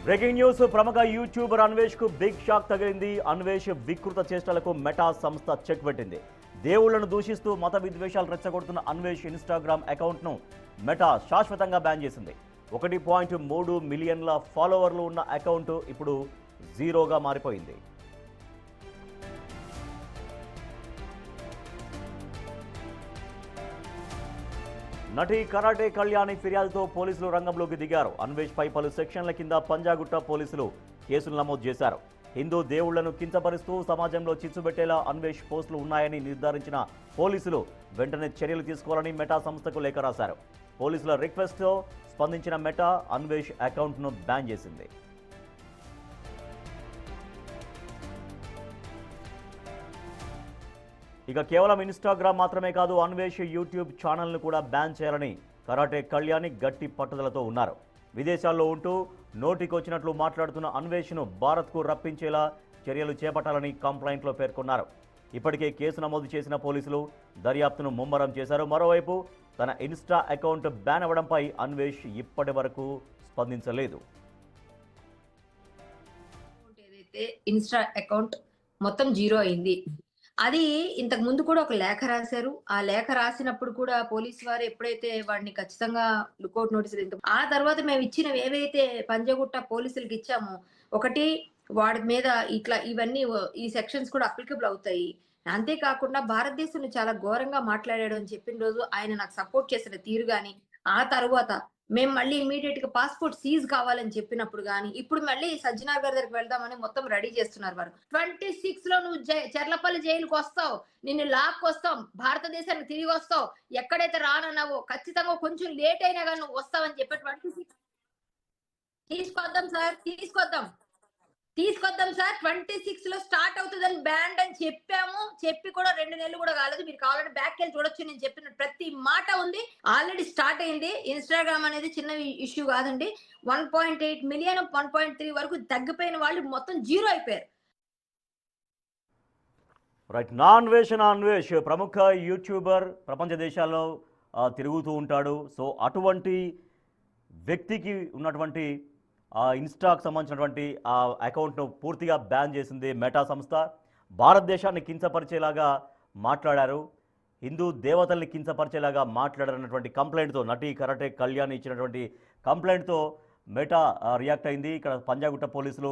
Breaking news ప్రముఖ YouTuber Anvesh కు big shock తగిలింది. అన్వేష్ వికృత చేష్టలకు మెటా సంస్థ చెక్ పెట్టింది. దేవుళ్లను దూషిస్తూ మత విద్వేషాలు రెచ్చగొడుతున్న అన్వేష్ ఇన్స్టాగ్రామ్ అకౌంట్ను మెటా శాశ్వతంగా బ్యాన్ చేసింది. 1.3 మిలియన్ల ఫాలోవర్లు ఉన్న అకౌంట్ ఇప్పుడు జీరోగా మారిపోయింది. నటి కరాటే కళ్యాణి ఫిర్యాదుతో పోలీసులు రంగంలోకి దిగారు. అన్వేష్ పై పలు సెక్షన్ల కింద పంజాగుట్ట పోలీసులు కేసులు నమోదు చేశారు. హిందూ దేవుళ్లను కించపరుస్తూ సమాజంలో చిచ్చుబెట్టేలా అన్వేష్ పోస్టులు ఉన్నాయని నిర్ధారించిన పోలీసులు వెంటనే చర్యలు తీసుకోవాలని మెటా సంస్థకు లేఖ రాశారు. పోలీసుల రిక్వెస్ట్తో స్పందించిన మెటా అన్వేష్ అకౌంట్ను బ్యాన్ చేసింది. ఇక కేవలం ఇన్స్టాగ్రామ్ మాత్రమే కాదు, అన్వేష్ యూట్యూబ్ ఛానల్ను కూడా బ్యాన్ చేయాలని కరాటే కళ్యాణి గట్టి పట్టుదలతో ఉన్నారు. విదేశాల్లో ఉంటూ నోటికొచ్చినట్లు మాట్లాడుతున్న అన్వేష్ను భారత్కు రప్పించేలా చర్యలు చేపట్టాలని కంప్లైంట్లో పేర్కొన్నారు. ఇప్పటికే కేసు నమోదు చేసిన పోలీసులు దర్యాప్తును ముమ్మరం చేశారు. మరోవైపు తన ఇన్స్టా అకౌంట్ బ్యాన్ అవ్వడంపై అన్వేష్ ఇప్పటి వరకు స్పందించలేదు. ఇన్స్టా అకౌంట్ మొత్తం జీరో అయింది. అది ఇంతకు ముందు కూడా ఒక లేఖ రాశారు. ఆ లేఖ రాసినప్పుడు కూడా పోలీసు వారు ఎప్పుడైతే వాడిని ఖచ్చితంగా లుకౌట్ నోటీసులు ఆ తర్వాత మేము ఇచ్చినవి ఏవైతే పంజగుట్ట పోలీసులకు ఇచ్చామో, ఒకటి వాడి మీద ఇట్లా ఇవన్నీ ఈ సెక్షన్స్ కూడా అప్లికబుల్ అవుతాయి. అంతేకాకుండా భారతదేశంలో చాలా ఘోరంగా మాట్లాడాడు అని చెప్పిన రోజు ఆయన నాకు సపోర్ట్ చేసిన తీరు గాని, ఆ తర్వాత మేము మళ్ళీ ఇమీడియట్ గా పాస్పోర్ట్ సీజ్ కావాలని చెప్పినప్పుడు గానీ, ఇప్పుడు మళ్ళీ సజ్జనార్ గారి దగ్గరికి వెళ్దామని మొత్తం రెడీ చేస్తున్నారు వారు. 26 లో నువ్వు చెర్లపల్లి జైలుకు వస్తావు, నిన్ను లాక్కు వస్తాం, భారతదేశానికి తిరిగి వస్తావు, ఎక్కడైతే రానన్నావో ఖచ్చితంగా కొంచెం లేట్ అయినా కానీ నువ్వు వస్తావని చెప్పి 26 తీసుకొద్దాం సార్, తీసుకొద్దాం సార్, 26 లో స్టార్ట్ అవుతుందని బ్యాండ్ అని చెప్పాము. చెప్పి కూడా 2 నెలలు కూడా కాలేదు. మీరు కావాలంటే బ్యాక్ వెళ్ళి చూడొచ్చు. నేను చెప్పిన ప్రతి మాట ఉంది. ఆల్రెడీ స్టార్ట్ అయింది. ఇన్స్టాగ్రామ్ అనేది చిన్న ఇష్యూ కాదండి. 1.8 మిలియన్ 1.3 వరకు తగ్గిపోయిన వాళ్ళు మొత్తం జీరో అయిపోయారు. రైట్. అన్వేష్ ప్రముఖ యూట్యూబర్, ప్రపంచ దేశాల్లో తిరుగుతూ ఉంటాడు. సో అటువంటి వ్యక్తికి ఉన్నటువంటి ఇన్స్టాకు సంబంధించినటువంటి ఆ అకౌంట్ను పూర్తిగా బ్యాన్ చేసింది మెటా సంస్థ. భారతదేశాన్ని కించపరిచేలాగా మాట్లాడారు, హిందూ దేవతల్ని కించపరిచేలాగా మాట్లాడారన్నటువంటి కంప్లైంట్తో నటి కరాటే కళ్యాణి ఇచ్చినటువంటి కంప్లైంట్తో మెటా రియాక్ట్ అయింది. ఇక్కడ పంజాగుట్ట పోలీసులు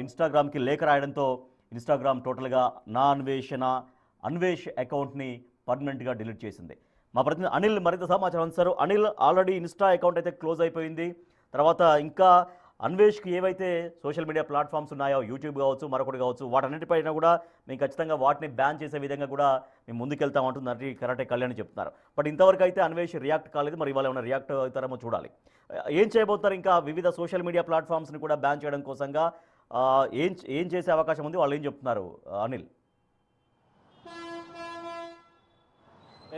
ఇన్స్టాగ్రామ్కి లేఖ రాయడంతో ఇన్స్టాగ్రామ్ టోటల్గా అన్వేష్ అకౌంట్ని పర్మనెంట్గా డిలీట్ చేసింది. మా ప్రతినిధి అనిల్ మరింత సమాచారం అందిస్తారు. అనిల్, ఆల్రెడీ ఇన్స్టా అకౌంట్ అయితే క్లోజ్ అయిపోయింది. తర్వాత ఇంకా అన్వేష్కి ఏవైతే సోషల్ మీడియా ప్లాట్ఫామ్స్ ఉన్నాయో, యూట్యూబ్ కావచ్చు, మరొకటి కావచ్చు, వాటన్నిటిపైన కూడా మేము ఖచ్చితంగా వాటిని బ్యాన్ చేసే విధంగా కూడా మేము ముందుకెళ్తామంటున్నారు కరాటే కళ్యాణి చెప్తున్నారు. బట్ ఇంతవరకు అయితే అన్వేష్ రియాక్ట్ కాలేదు. మరి ఇవాళ ఏమైనా రియాక్ట్ అవుతారేమో చూడాలి. ఏం చేయబోతారు? ఇంకా వివిధ సోషల్ మీడియా ప్లాట్ఫామ్స్ని కూడా బ్యాన్ చేయడం కోసంగా ఏం చేసే అవకాశం ఉంది? వాళ్ళు ఏం చెప్తున్నారు అనిల్?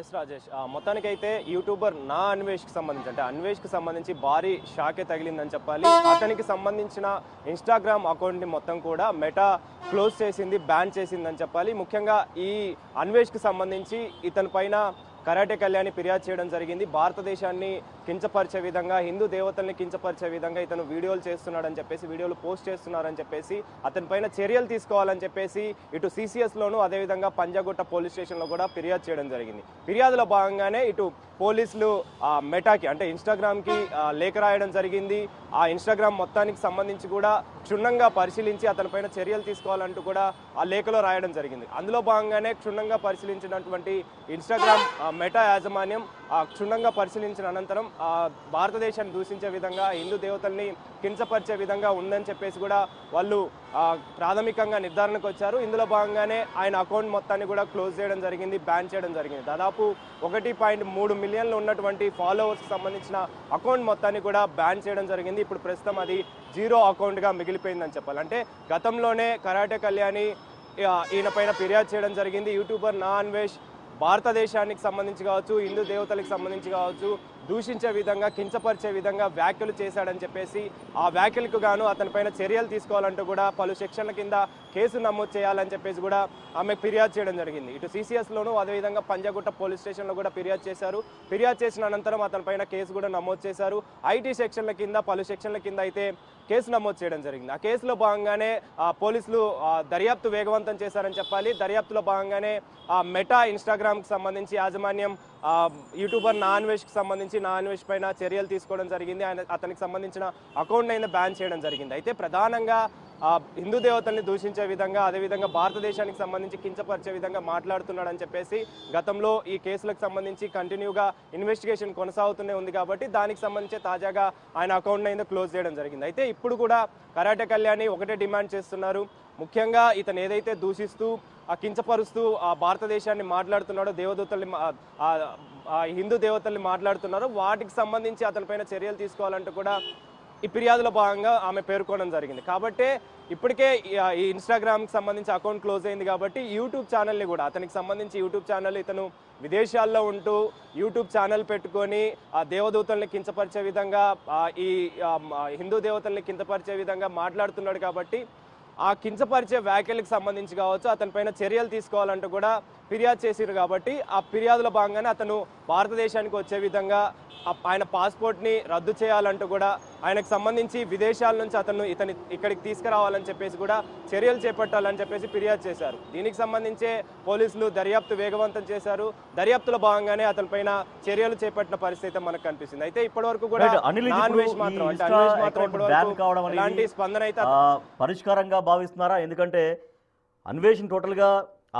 ఎస్ రాజేష్, మొత్తానికైతే యూట్యూబర్ అన్వేష్కి సంబంధించి, అంటే అన్వేష్కి సంబంధించి భారీ షాకే తగిలిందని చెప్పాలి. అతనికి సంబంధించిన ఇన్స్టాగ్రామ్ అకౌంట్ని మొత్తం కూడా మెటా క్లోజ్ చేసింది, బ్యాన్ చేసిందని చెప్పాలి. ముఖ్యంగా ఈ అన్వేష్కి సంబంధించి ఇతని పైన కరాటే కళ్యాణి ఫిర్యాదు చేయడం జరిగింది. భారతదేశాన్ని కించపరిచే విధంగా, హిందూ దేవతల్ని కించపరిచే విధంగా ఇతను వీడియోలు చేస్తున్నాడని చెప్పేసి, వీడియోలు పోస్ట్ చేస్తున్నారని చెప్పేసి అతని పైన చర్యలు తీసుకోవాలని చెప్పేసి ఇటు సిసిఎస్లోను అదేవిధంగా పంజాగుట్ట పోలీస్ స్టేషన్లో కూడా ఫిర్యాదు చేయడం జరిగింది. ఫిర్యాదులో భాగంగానే ఇటు పోలీసులు మెటాకి అంటే ఇన్స్టాగ్రామ్కి లేఖ రాయడం జరిగింది. ఆ ఇన్స్టాగ్రామ్ మొత్తానికి సంబంధించి కూడా క్షుణ్ణంగా పరిశీలించి అతనిపైన చర్యలు తీసుకోవాలంటూ కూడా ఆ లేఖలో రాయడం జరిగింది. అందులో భాగంగానే క్షుణ్ణంగా పరిశీలించినటువంటి ఇన్స్టాగ్రామ్ మెటా యాజమాన్యం క్షుణ్ణంగా పరిశీలించిన అనంతరం భారతదేశాన్ని దూషించే విధంగా, హిందూ దేవతల్ని కించపరిచే విధంగా ఉందని చెప్పేసి కూడా వాళ్ళు ప్రాథమికంగా నిర్ధారణకు వచ్చారు. ఇందులో భాగంగానే ఆయన అకౌంట్ మొత్తాన్ని కూడా క్లోజ్ చేయడం జరిగింది, బ్యాన్ చేయడం జరిగింది. దాదాపు 1.3 మిలియన్లు ఉన్నటువంటి ఫాలోవర్స్కి సంబంధించిన అకౌంట్ మొత్తాన్ని కూడా బ్యాన్ చేయడం జరిగింది. ఇప్పుడు ప్రస్తుతం అది జీరో అకౌంట్గా మిగిలిపోయిందని చెప్పాలి. అంటే గతంలోనే కరాటే కళ్యాణి ఈయన పైన ఫిర్యాదు చేయడం జరిగింది. యూట్యూబర్ అన్వేష్ భారతదేశానికి సంబంధించి కావచ్చు, హిందూ దేవతలకు సంబంధించి కావచ్చు, దూషించే విధంగా, కించపరిచే విధంగా వ్యాఖ్యలు చేశాడని చెప్పేసి ఆ వ్యాఖ్యలకు గాను అతనిపైన చర్యలు తీసుకోవాలంటూ కూడా పలు సెక్షన్ల కింద కేసు నమోదు చేయాలని చెప్పేసి కూడా ఆమె ఫిర్యాదు చేయడం జరిగింది. ఇటు సిసిఎస్లోను అదేవిధంగా పంజాగుట్ట పోలీస్ స్టేషన్లో కూడా ఫిర్యాదు చేశారు. ఫిర్యాదు చేసిన అనంతరం అతనిపైన కేసు కూడా నమోదు చేశారు. ఐటీ సెక్షన్ల కింద, పలు సెక్షన్ల కింద అయితే కేసు నమోదు చేయడం జరిగింది. ఆ కేసులో భాగంగానే పోలీసులు దర్యాప్తు వేగవంతం చేశారని చెప్పాలి. దర్యాప్తులో భాగంగానే మెటా ఇన్స్టాగ్రామ్కి సంబంధించి యాజమాన్యం యూట్యూబర్ నా అన్వేష్కి సంబంధించి నా అన్వేష్ పైన చర్యలు తీసుకోవడం జరిగింది. అతనికి సంబంధించిన అకౌంట్ అయినా బ్యాన్ చేయడం జరిగింది. అయితే ప్రధానంగా హిందూ దేవతల్ని దూషించే విధంగా, అదేవిధంగా భారతదేశానికి సంబంధించి కించపరిచే విధంగా మాట్లాడుతున్నాడని చెప్పేసి గతంలో ఈ కేసులకు సంబంధించి కంటిన్యూగా ఇన్వెస్టిగేషన్ కొనసాగుతూనే ఉంది. కాబట్టి దానికి సంబంధించి తాజాగా ఆయన అకౌంట్ అయినా క్లోజ్ చేయడం జరిగింది. అయితే ఇప్పుడు కూడా కరాటే కళ్యాణి ఒకటే డిమాండ్ చేస్తున్నారు. ముఖ్యంగా ఇతను ఏదైతే దూషిస్తూ కించపరుస్తూ భారతదేశాన్ని మాట్లాడుతున్నాడో, దేవదూతల్ని హిందూ దేవతల్ని మాట్లాడుతున్నారో వాటికి సంబంధించి అతనిపైన చర్యలు తీసుకోవాలంటూ కూడా ఈ ఫిర్యాదులో భాగంగా ఆమె పేర్కొనడం జరిగింది. కాబట్టి ఇప్పటికే ఈ ఇన్స్టాగ్రామ్కి సంబంధించి అకౌంట్ క్లోజ్ అయింది. కాబట్టి యూట్యూబ్ ఛానల్ని కూడా, అతనికి సంబంధించి యూట్యూబ్ ఛానల్, ఇతను విదేశాల్లో ఉంటూ యూట్యూబ్ ఛానల్ పెట్టుకొని ఆ దేవదూతల్ని కించపరిచే విధంగా, ఈ హిందూ దేవతల్ని కించపరిచే విధంగా మాట్లాడుతున్నాడు. కాబట్టి ఆ కించపరిచే వ్యాఖ్యలకు సంబంధించి కావచ్చు, అతనిపైన చర్యలు తీసుకోవాలంటూ కూడా ఫిర్యాదు చేసిరు. కాబట్టి ఆ ఫిర్యాదులో భాగంగానే అతను భారతదేశానికి వచ్చే విధంగా ఆయన పాస్పోర్ట్ని రద్దు చేయాలంటూ కూడా, ఆయనకు సంబంధించి విదేశాల నుంచి ఇతని ఇక్కడికి తీసుకురావాలని చెప్పేసి కూడా చర్యలు చేపట్టాలని చెప్పేసి ఫిర్యాదు చేశారు. దీనికి సంబంధించే పోలీసులు దర్యాప్తు వేగవంతం చేశారు. దర్యాప్తులో భాగంగానే అతనిపైన చర్యలు చేపట్టిన పరిస్థితి మనకు కనిపిస్తుంది. అయితే ఇప్పటివరకు కూడా అన్వేష్ మాత్రం ఎలాంటి స్పందన అయితే పరిష్కారంగా భావిస్తున్నారా? ఎందుకంటే అన్వేషణ టోటల్గా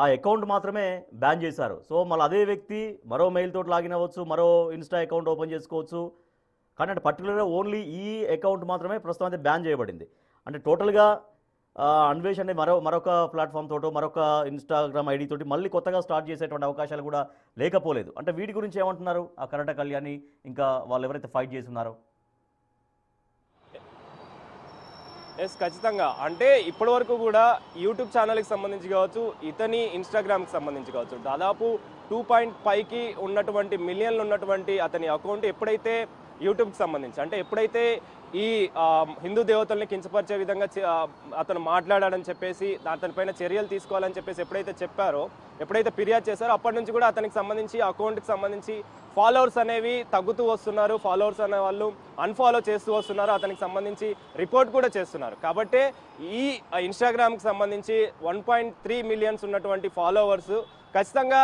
ఆ అకౌంట్ మాత్రమే బ్యాన్ చేశారు. సో మళ్ళీ అదే వ్యక్తి మరో మెయిల్ తోటి లాగిన్ అవ్వచ్చు, మరో ఇన్స్టా అకౌంట్ ఓపెన్ చేసుకోవచ్చు. కానీ అంటే పర్టికులర్గా ఓన్లీ ఈ అకౌంట్ మాత్రమే ప్రస్తుతం అయితే బ్యాన్ చేయబడింది. అంటే టోటల్గా అన్వేష్ అనే మరొక ప్లాట్ఫామ్ తోటో, మరొక ఇన్స్టాగ్రామ్ ఐడి తోటి మళ్ళీ కొత్తగా స్టార్ట్ చేసేటువంటి అవకాశాలు కూడా లేకపోలేదు. అంటే వీటి గురించి ఏమంటున్నారు ఆ కరాటే కళ్యాణి, ఇంకా వాళ్ళు ఎవరైతే ఫైట్ చేస్తున్నారో? ఎస్, ఖచ్చితంగా. అంటే ఇప్పటి వరకు కూడా యూట్యూబ్ ఛానల్కి సంబంధించి కావచ్చు, ఇతని ఇన్స్టాగ్రామ్కి సంబంధించి కావచ్చు, దాదాపు 2.5కి ఉన్నటువంటి మిలియన్లు ఉన్నటువంటి అతని అకౌంట్ ఎప్పుడైతే యూట్యూబ్కి సంబంధించి, అంటే ఎప్పుడైతే ఈ హిందూ దేవతల్ని కించపరిచే విధంగా అతను మాట్లాడాడని చెప్పేసి అతనిపైన చర్యలు తీసుకోవాలని చెప్పేసి ఎప్పుడైతే ఫిర్యాదు చేశారో అప్పటి నుంచి కూడా అతనికి సంబంధించి అకౌంట్కి సంబంధించి ఫాలోవర్స్ అనేవి తగ్గుతూ వస్తున్నారు. ఫాలోవర్స్ అనే వాళ్ళు అన్ఫాలో చేస్తూ వస్తున్నారు. అతనికి సంబంధించి రిపోర్ట్ కూడా చేస్తున్నారు. కాబట్టి ఈ ఇన్స్టాగ్రామ్కి సంబంధించి 1.3 మిలియన్స్ ఉన్నటువంటి ఫాలోవర్స్ ఖచ్చితంగా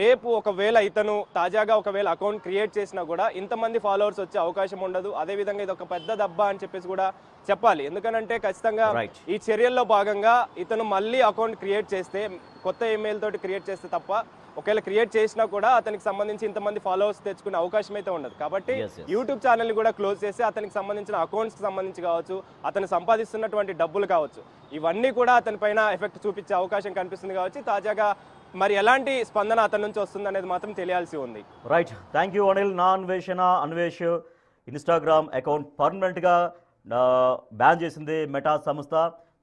రేపు ఒకవేళ ఇతను తాజాగా అకౌంట్ క్రియేట్ చేసినా కూడా ఇంతమంది ఫాలోవర్స్ వచ్చే అవకాశం ఉండదు. అదేవిధంగా ఇది ఒక పెద్ద దెబ్బ అని చెప్పేసి కూడా చెప్పాలి. ఎందుకనంటే ఖచ్చితంగా ఈ చర్యల్లో భాగంగా ఇతను మళ్ళీ అకౌంట్ క్రియేట్ చేస్తే, కొత్త ఈమెయిల్ తోటి క్రియేట్ చేస్తే తప్ప, ఒకవేళ క్రియేట్ చేసినా కూడా అతనికి సంబంధించి ఇంతమంది ఫాలోవర్స్ తెచ్చుకునే అవకాశం అయితే ఉండదు. కాబట్టి యూట్యూబ్ ఛానల్ని కూడా క్లోజ్ చేసి అతనికి సంబంధించిన అకౌంట్స్కి సంబంధించి కావచ్చు, అతను సంపాదిస్తున్నటువంటి డబ్బులు కావచ్చు, ఇవన్నీ కూడా అతని పైన ఎఫెక్ట్ చూపించే అవకాశం కనిపిస్తుంది. కావచ్చు తాజాగా మరి ఎలాంటి స్పందన అతని నుంచి వస్తుంది అనేది మాత్రం తెలియాల్సి ఉంది. Right, thank you Anil. నా అన్వేష్ ఇన్స్టాగ్రామ్ అకౌంట్ పర్మనెంట్గా బ్యాన్ చేసింది మెటా సంస్థ.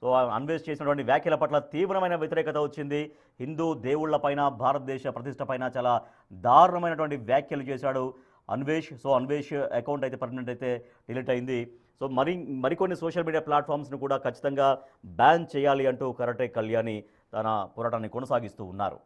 సో అన్వేష్ చేసినటువంటి వ్యాఖ్యల పట్ల తీవ్రమైన వ్యతిరేకత వచ్చింది. హిందూ దేవుళ్లపైన, భారతదేశ ప్రతిష్ట పైన చాలా దారుణమైనటువంటి వ్యాఖ్యలు చేశాడు అన్వేష్. సో అన్వేష్ అకౌంట్ అయితే పర్మనెంట్ అయితే డిలీట్ అయింది. సో మరికొన్ని సోషల్ మీడియా ప్లాట్ఫామ్స్ను కూడా ఖచ్చితంగా బ్యాన్ చేయాలి అంటూ కరాటే కళ్యాణి తన పోరాటాన్ని కొనసాగిస్తూ ఉన్నారు.